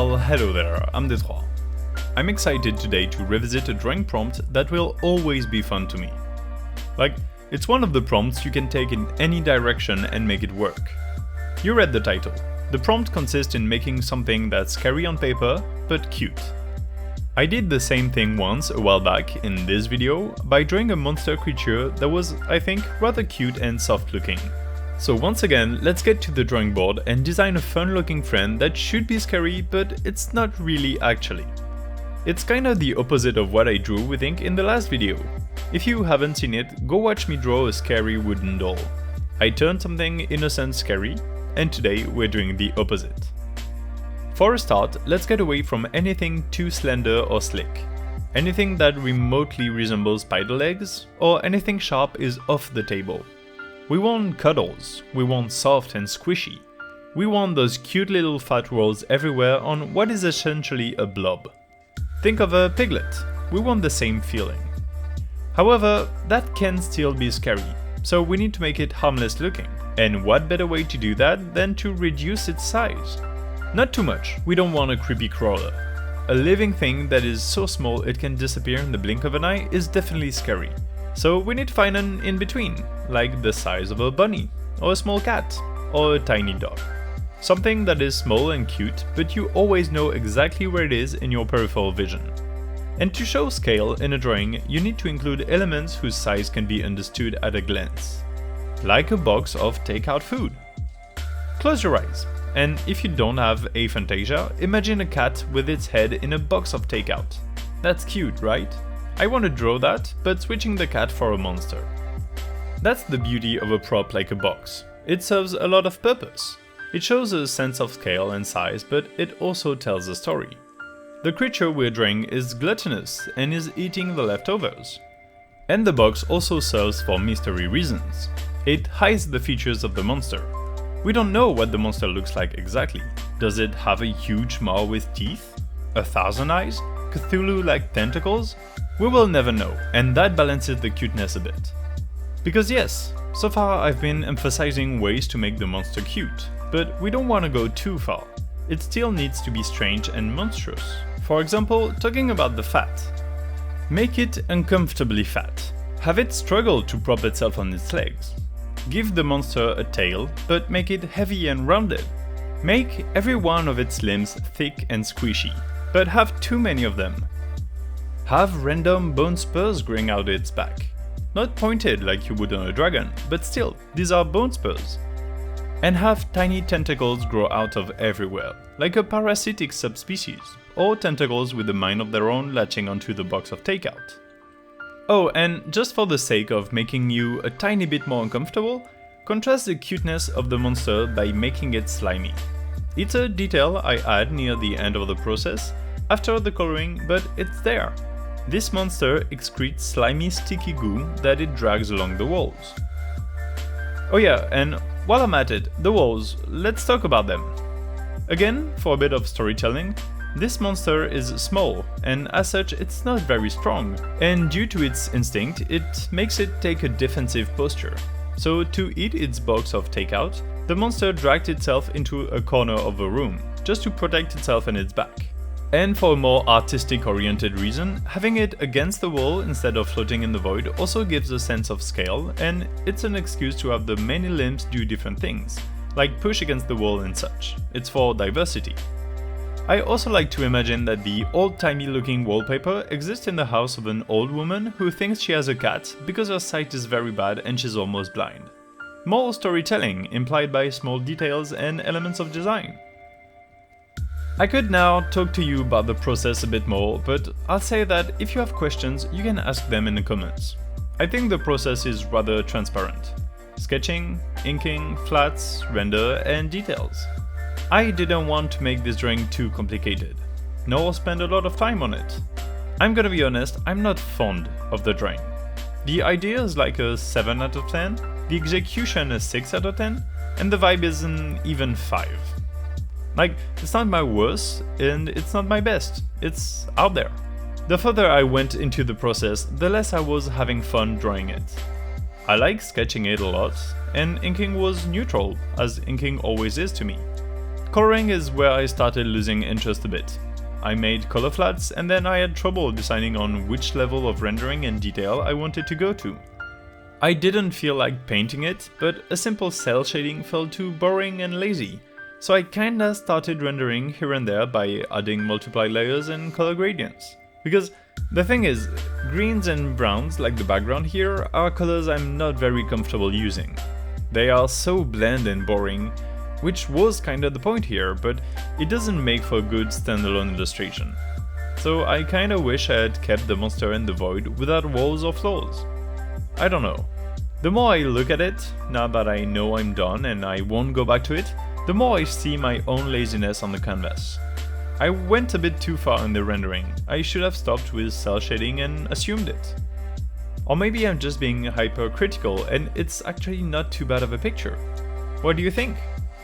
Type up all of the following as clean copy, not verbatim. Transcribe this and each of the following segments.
Well, hello there, I'm Détroit. I'm excited today to revisit a drawing prompt that will always be fun to me. Like, it's one of the prompts you can take in any direction and make it work. You read the title. The prompt consists in making something that's scary on paper, but cute. I did the same thing once a while back in this video by drawing a monster creature that was, I think, rather cute and soft looking. So once again, let's get to the drawing board and design a fun looking friend that should be scary, but it's not really actually. It's kinda the opposite of what I drew with ink in the last video. If you haven't seen it, go watch me draw a scary wooden doll. I turned something innocent scary, and today we're doing the opposite. For a start, let's get away from anything too slender or slick. Anything that remotely resembles spider legs, or anything sharp is off the table. We want cuddles, we want soft and squishy. We want those cute little fat rolls everywhere on what is essentially a blob. Think of a piglet, we want the same feeling. However, that can still be scary, so we need to make it harmless looking. And what better way to do that than to reduce its size? Not too much, we don't want a creepy crawler. A living thing that is so small it can disappear in the blink of an eye is definitely scary. So we need to find an in-between, like the size of a bunny, or a small cat, or a tiny dog. Something that is small and cute, but you always know exactly where it is in your peripheral vision. And to show scale in a drawing, you need to include elements whose size can be understood at a glance. Like a box of takeout food. Close your eyes, and if you don't have aphantasia, imagine a cat with its head in a box of takeout. That's cute, right? I want to draw that, but switching the cat for a monster. That's the beauty of a prop like a box. It serves a lot of purpose. It shows a sense of scale and size, but it also tells a story. The creature we're drawing is gluttonous and is eating the leftovers. And the box also serves for mystery reasons. It hides the features of the monster. We don't know what the monster looks like exactly. Does it have a huge maw with teeth? 1,000 eyes? Cthulhu-like tentacles? We will never know, and that balances the cuteness a bit. Because yes, so far I've been emphasizing ways to make the monster cute, but we don't want to go too far. It still needs to be strange and monstrous. For example, talking about the fat. Make it uncomfortably fat. Have it struggle to prop itself on its legs. Give the monster a tail, but make it heavy and rounded. Make every one of its limbs thick and squishy, but have too many of them. Have random bone spurs growing out its back. Not pointed like you would on a dragon, but still, these are bone spurs. And have tiny tentacles grow out of everywhere, like a parasitic subspecies, or tentacles with a mind of their own latching onto the box of takeout. Oh, and just for the sake of making you a tiny bit more uncomfortable, contrast the cuteness of the monster by making it slimy. It's a detail I add near the end of the process, after the coloring, but it's there. This monster excretes slimy sticky goo that it drags along the walls. Oh yeah, and while I'm at it, the walls, let's talk about them. Again, for a bit of storytelling, this monster is small, and as such it's not very strong, and due to its instinct, it makes it take a defensive posture. So to eat its box of takeout, the monster dragged itself into a corner of a room, just to protect itself and its back. And for a more artistic-oriented reason, having it against the wall instead of floating in the void also gives a sense of scale, and it's an excuse to have the many limbs do different things, like push against the wall and such. It's for diversity. I also like to imagine that the old-timey looking wallpaper exists in the house of an old woman who thinks she has a cat because her sight is very bad and she's almost blind. More storytelling implied by small details and elements of design. I could now talk to you about the process a bit more, but I'll say that if you have questions, you can ask them in the comments. I think the process is rather transparent. Sketching, inking, flats, render, and details. I didn't want to make this drawing too complicated, nor spend a lot of time on it. I'm gonna be honest, I'm not fond of the drawing. The idea is like a 7 out of 10, the execution a 6 out of 10, and the vibe is an even 5. Like, it's not my worst, and it's not my best, it's out there. The further I went into the process, the less I was having fun drawing it. I like sketching it a lot, and inking was neutral, as inking always is to me. Coloring is where I started losing interest a bit. I made color flats and then I had trouble deciding on which level of rendering and detail I wanted to go to. I didn't feel like painting it, but a simple cell shading felt too boring and lazy, so I kinda started rendering here and there by adding multiply layers and color gradients. Because the thing is, greens and browns, like the background here, are colors I'm not very comfortable using. They are so bland and boring, which was kinda the point here, but it doesn't make for a good standalone illustration. So I kinda wish I had kept the monster and the void without walls or flaws. I don't know. The more I look at it, now that I know I'm done and I won't go back to it, the more I see my own laziness on the canvas. I went a bit too far in the rendering. I should have stopped with cell shading and assumed it. Or maybe I'm just being hypercritical and it's actually not too bad of a picture. What do you think?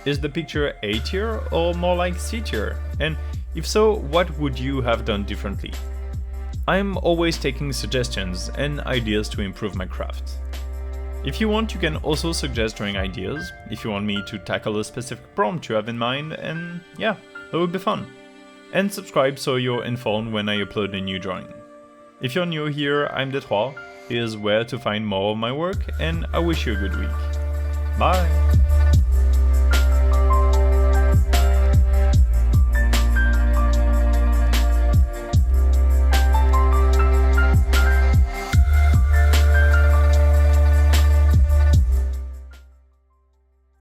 Is the picture A tier or more like C tier? And if so, what would you have done differently? I'm always taking suggestions and ideas to improve my craft. If you want, you can also suggest drawing ideas, if you want me to tackle a specific prompt you have in mind, and yeah, that would be fun. And subscribe so you're informed when I upload a new drawing. If you're new here, I'm DaVinci, here's where to find more of my work, and I wish you a good week. Bye!